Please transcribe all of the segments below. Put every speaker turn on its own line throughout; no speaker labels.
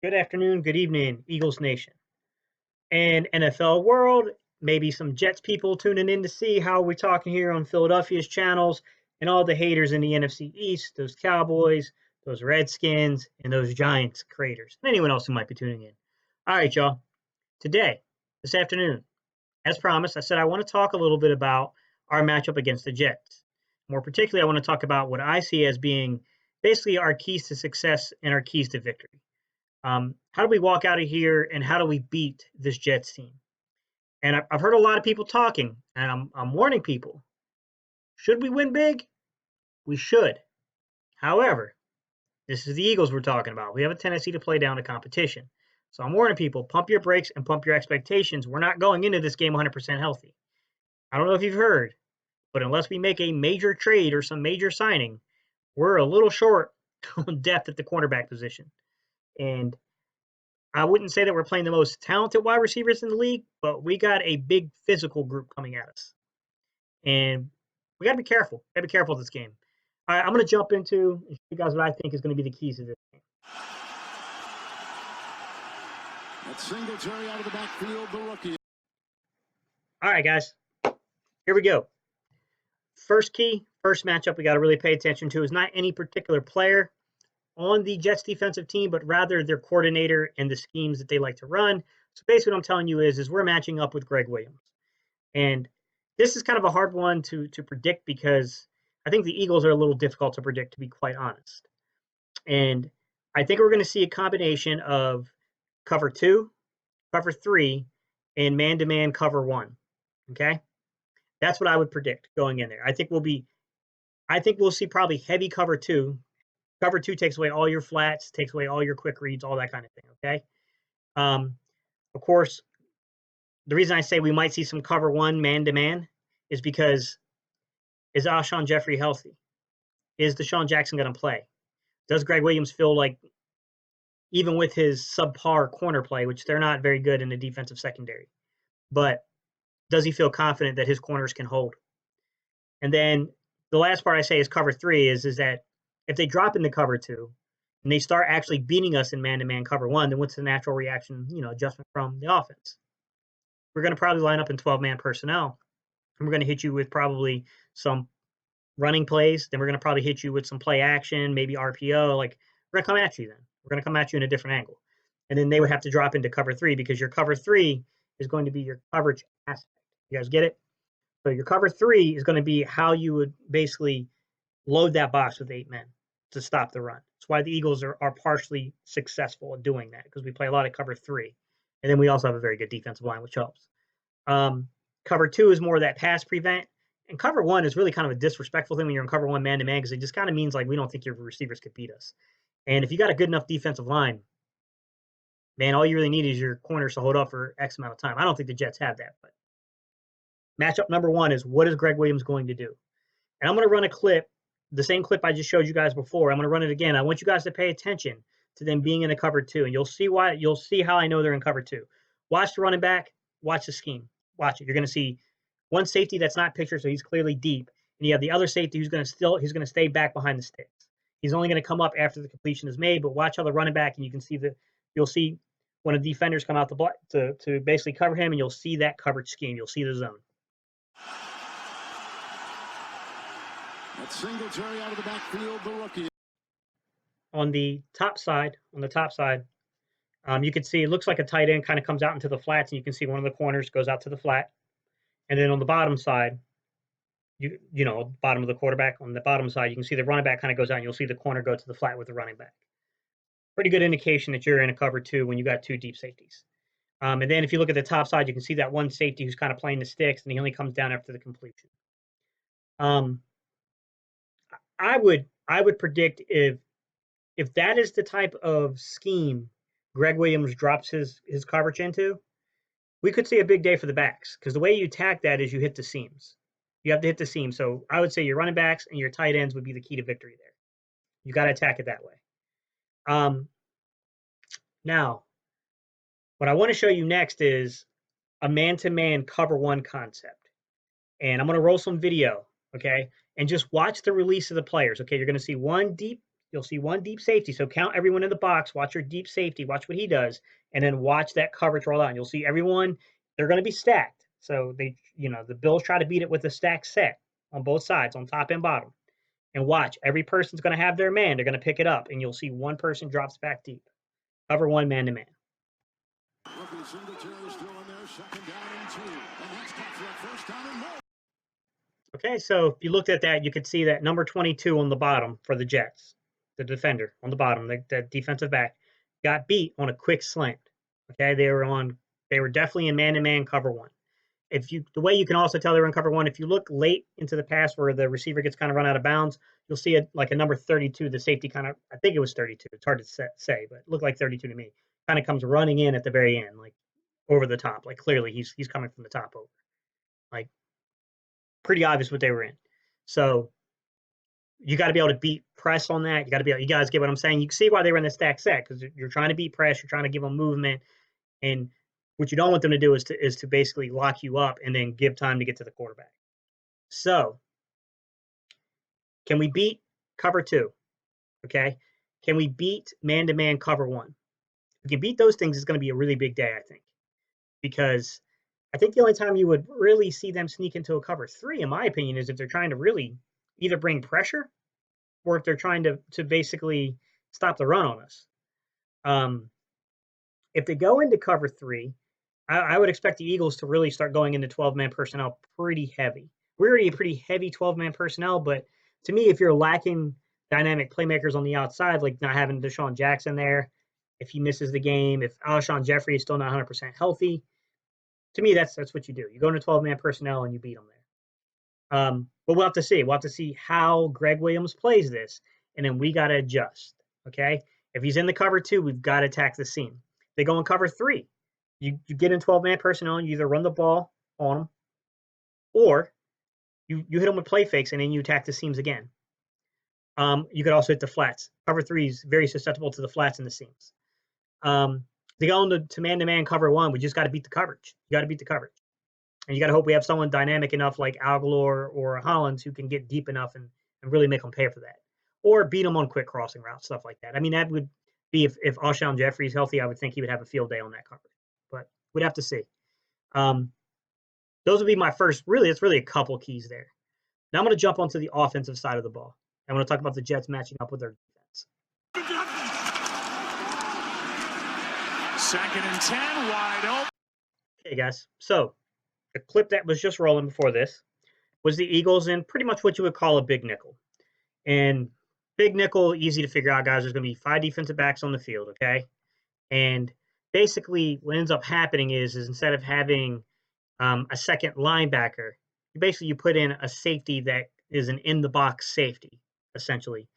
Good afternoon, good evening, Eagles Nation. And NFL world, maybe some Jets people tuning in to see how we're talking here on Philadelphia's channels, and all the haters in the NFC East, those Cowboys, those Redskins, and those Giants creators, and anyone else who might be tuning in. All right, y'all. Today, this afternoon, as promised, I said I want to talk a little bit about our matchup against the Jets. More particularly, I want to talk about what I see as being basically our keys to success and our keys to victory. How do we walk out of here and how do we beat this Jets team? And I've heard a lot of people talking, and I'm warning people. Should we win big? We should. However, this is the Eagles we're talking about. We have a tendency to play down the competition. So I'm warning people, pump your brakes and pump your expectations. We're not going into this game 100% healthy. I don't know if you've heard, but unless we make a major trade or some major signing, we're a little short on depth at the cornerback position. And I wouldn't say that we're playing the most talented wide receivers in the league, but we got a big physical group coming at us. And we got to be careful. Got to be careful with this game. All right, I'm going to jump into and show you guys what I think is going to be the keys to this game.
That's Singletary out of the backfield, the rookie.
All right, guys. Here we go. First key, first matchup we got to really pay attention to is not any particular player on the Jets defensive team, but rather their coordinator and the schemes that they like to run. So basically what I'm telling you is we're matching up with Gregg Williams. And this is kind of a hard one to predict because I think the Eagles are a little difficult to predict, to be quite honest. And I think we're going to see a combination of cover 2, cover 3, and man-to-man cover 1. Okay? That's what I would predict going in there. I think we'll see probably heavy cover 2. Cover 2 takes away all your flats, takes away all your quick reads, all that kind of thing, okay? Of course, the reason I say we might see some cover 1 man-to-man is because is Alshon Jeffrey healthy? Is Deshaun Jackson going to play? Does Gregg Williams feel like, even with his subpar corner play, which they're not very good in the defensive secondary, but does he feel confident that his corners can hold? And then the last part I say is cover 3 is that if they drop into cover 2 and they start actually beating us in man-to-man cover 1, then what's the natural reaction, adjustment from the offense? We're going to probably line up in 12-man personnel, and we're going to hit you with probably some running plays. Then we're going to probably hit you with some play action, maybe RPO. Like, we're going to come at you then. We're going to come at you in a different angle. And then they would have to drop into cover 3 because your cover 3 is going to be your coverage aspect. You guys get it? So your cover 3 is going to be how you would basically load that box with 8 men to stop the run. That's why the Eagles are partially successful at doing that, because we play a lot of cover 3. And then we also have a very good defensive line, which helps. Cover 2 is more of that pass prevent. And cover 1 is really kind of a disrespectful thing when you're in cover 1 man-to-man, because it just kind of means like we don't think your receivers could beat us. And if you got a good enough defensive line, man, all you really need is your corners to hold up for X amount of time. I don't think the Jets have that. But matchup number 1 is, what is Gregg Williams going to do? And I'm going to run a clip, the same clip I just showed you guys before. I'm going to run it again. I want you guys to pay attention to them being in a cover 2, and you'll see how I know they're in cover 2. Watch the running back, watch the scheme. Watch it. You're going to see one safety that's not pictured, so he's clearly deep, and you have the other safety who's going to stay back behind the sticks. He's only going to come up after the completion is made, but watch how the running back, and you'll see when the defenders come out the block to basically cover him, and you'll see that coverage scheme. You'll see the zone.
That's Singletary out of the backfield, the rookie.
On the top side, you can see it looks like a tight end kind of comes out into the flats, and you can see one of the corners goes out to the flat. And then on the bottom side, bottom of the quarterback, on the bottom side, you can see the running back kind of goes out, and you'll see the corner go to the flat with the running back. Pretty good indication that you're in a cover 2 when you got 2 deep safeties. And then if you look at the top side, you can see that one safety who's kind of playing the sticks, and he only comes down after the completion. I would predict if that is the type of scheme Gregg Williams drops his coverage into, we could see a big day for the backs, because the way you attack that is you hit the seams. You have to hit the seams. So I would say your running backs and your tight ends would be the key to victory there. You got to attack it that way. Now, what I want to show you next is a man-to-man cover 1 concept. And I'm going to roll some video, okay? And just watch the release of the players, okay? You're going to see one deep you'll see one deep safety. So count everyone in the box, watch your deep safety, watch what he does, and then watch that coverage roll out. And you'll see everyone, they're going to be stacked. So the Bills try to beat it with a stack set on both sides, on top and bottom. And watch, every person's going to have their man. They're going to pick it up, and you'll see one person drops back deep. Cover one man to man.
Rookie Singletary still in there, 2nd down and 2. And that's cut for a 1st down and more.
Okay, so if you looked at that, you could see that number 22 on the bottom for the Jets, the defender on the bottom, the defensive back, got beat on a quick slant. Okay, they were definitely in man-to-man cover one. The way you can also tell they were in cover one, if you look late into the pass where the receiver gets kind of run out of bounds, you'll see it like a number 32, the safety kind of, I think it was 32. It's hard to say, but it looked like 32 to me. Kind of comes running in at the very end, like over the top. Like clearly he's coming from the top over. Like pretty obvious what they were in. So you got to be able to beat press on that. You guys get what I'm saying? You can see why they were in the stack set, because you're trying to beat press, you're trying to give them movement, and what you don't want them to do is to basically lock you up and then give time to get to the quarterback. So, can we beat cover 2? Okay. Can we beat man-to-man cover 1? If we can beat those things, it's going to be a really big day, I think. Because I think the only time you would really see them sneak into a cover 3, in my opinion, is if they're trying to really either bring pressure or if they're trying to basically stop the run on us. If they go into cover 3, I would expect the Eagles to really start going into 12-man personnel pretty heavy. We're already a pretty heavy 12-man personnel, but to me, if you're lacking dynamic playmakers on the outside, like not having Deshaun Jackson there, if he misses the game, if Alshon Jeffrey is still not 100% healthy, to me, that's what you do. You go into 12-man personnel and you beat them there. But we'll have to see. We'll have to see how Gregg Williams plays this, and then we got to adjust, okay? If he's in the cover 2, we've got to attack the seam. If they go in cover 3, you get in 12-man personnel and you either run the ball on them or you hit them with play fakes and then you attack the seams again. You could also hit the flats. Cover 3 is very susceptible to the flats and the seams. They go into man-to-man cover 1, we just got to beat the coverage. You got to beat the coverage. And you got to hope we have someone dynamic enough like Aguilar or Hollins who can get deep enough and really make them pay for that. Or beat them on quick crossing routes, stuff like that. I mean, that would be if Alshon Jeffrey is healthy, I would think he would have a field day on that coverage. But we'd have to see. Those would be my first. Really, it's really a couple keys there. Now I'm going to jump onto the offensive side of the ball. I'm going to talk about the Jets matching up with their defense.
2nd and 10, wide open.
Okay, guys. So the clip that was just rolling before this was the Eagles in pretty much what you would call a big nickel. And big nickel, easy to figure out, guys. There's going to be 5 defensive backs on the field, okay? And basically what ends up happening is instead of having a second linebacker, you put in a safety that is an in-the-box safety, essentially,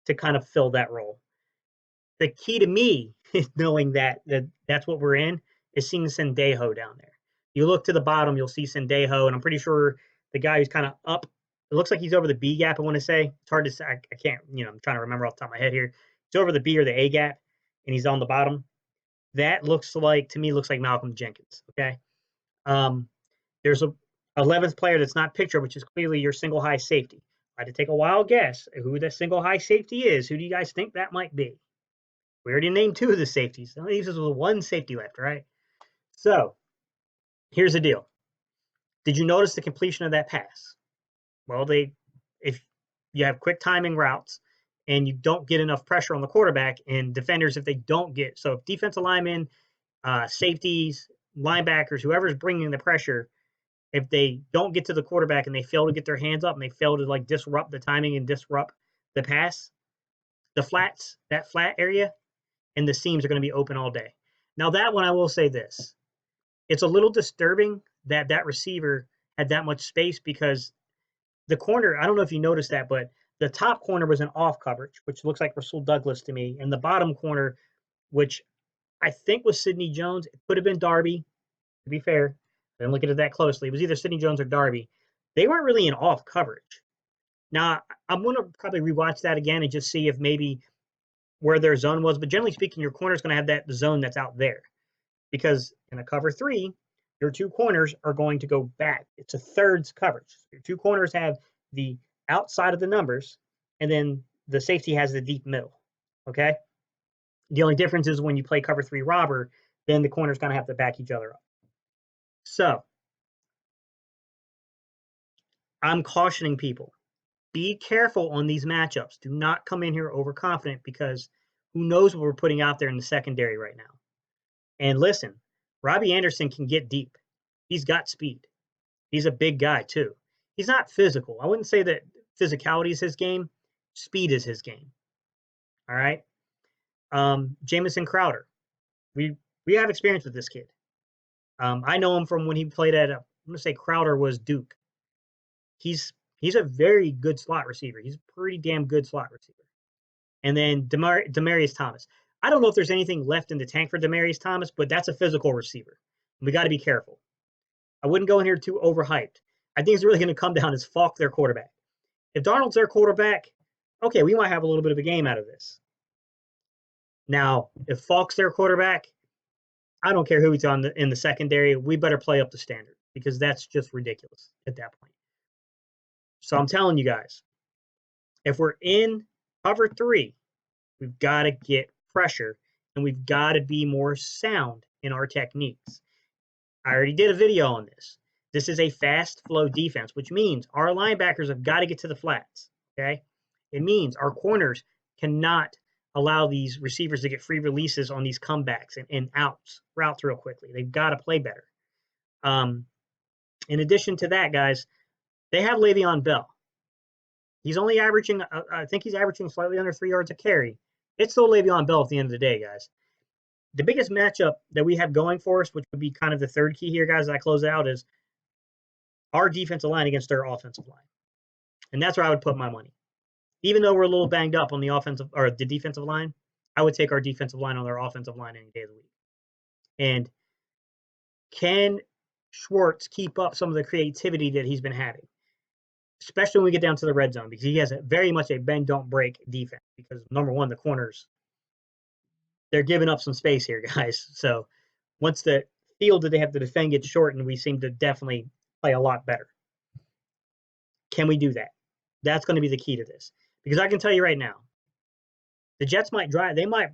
to kind of fill that role. The key to me is knowing that's what we're in is seeing Sendejo down there. You look to the bottom, you'll see Sendejo, and I'm pretty sure the guy who's kind of up, it looks like he's over the B gap, I want to say. It's hard to say. I can't, I'm trying to remember off the top of my head here. He's over the B or the A gap, and he's on the bottom. That looks like Malcolm Jenkins, okay? There's a 11th player that's not pictured, which is clearly your single high safety. I had to take a wild guess at who the single high safety is. Who do you guys think that might be? We already named 2 of the safeties. That leaves us with 1 safety left, right? So here's the deal. Did you notice the completion of that pass? Well, if you have quick timing routes and you don't get enough pressure on the quarterback, and defenders, if they don't get, so if defensive linemen, safeties, linebackers, whoever's bringing the pressure, if they don't get to the quarterback and they fail to get their hands up and they fail to disrupt the timing and disrupt the pass, that flat area and the seams are going to be open all day. Now that one, I will say this. It's a little disturbing that receiver had that much space because the corner, I don't know if you noticed that, but the top corner was an off coverage, which looks like Rasul Douglas to me. And the bottom corner, which I think was Sidney Jones. It could have been Darby, to be fair. I didn't look at it that closely. It was either Sidney Jones or Darby. They weren't really in off coverage. Now, I'm going to probably rewatch that again and just see if maybe where their zone was. But generally speaking, your corner is going to have that zone that's out there. Because in a cover 3, your 2 corners are going to go back. It's a thirds coverage. Your 2 corners have the outside of the numbers, and then the safety has the deep middle. Okay. The only difference is when you play cover 3 robber, then the corner's going to have to back each other up. So I'm cautioning people, be careful on these matchups. Do not come in here overconfident, because who knows what we're putting out there in the secondary right now. And listen, Robbie Anderson can get deep. He's got speed. He's a big guy too. He's not physical. I wouldn't say that physicality is his game. Speed is his game. All right. Jamison Crowder. We have experience with this kid. I know him from when he played at, I'm going to say Crowder was Duke. He's a very good slot receiver. He's a pretty damn good slot receiver. And then Demaryius Thomas. I don't know if there's anything left in the tank for Demaryius Thomas, but that's a physical receiver. We got to be careful. I wouldn't go in here too overhyped. I think it's really going to come down as Falk their quarterback. If Darnold's their quarterback, okay, we might have a little bit of a game out of this. Now, if Falk's their quarterback, I don't care who he's on in the secondary. We better play up the standard, because that's just ridiculous at that point. So I'm telling you guys, if we're in cover 3, we've got to get pressure, and we've got to be more sound in our techniques. I already did a video on this. This is a fast flow defense, which means our linebackers have got to get to the flats. Okay. It means our corners cannot allow these receivers to get free releases on these comebacks and routes real quickly. They've got to play better. In addition to that, guys, they have Le'Veon Bell. He's only averaging, I think he's averaging slightly under 3 yards a carry. It's still Le'Veon Bell at the end of the day, guys. The biggest matchup that we have going for us, which would be kind of the third key here, guys, as I close out, is our defensive line against their offensive line. And that's where I would put my money. Even though we're a little banged up on the offensive or the defensive line, I would take our defensive line on their offensive line any day of the week. And can Schwartz keep up some of the creativity that he's been having, especially when we get down to the red zone, because he has very much a bend don't break defense, because number one, the corners, they're giving up some space here, guys. So once the field that they have to defend gets shortened, we seem to definitely play a lot better. Can we do that? That's going to be the key to this, because I can tell you right now, the Jets might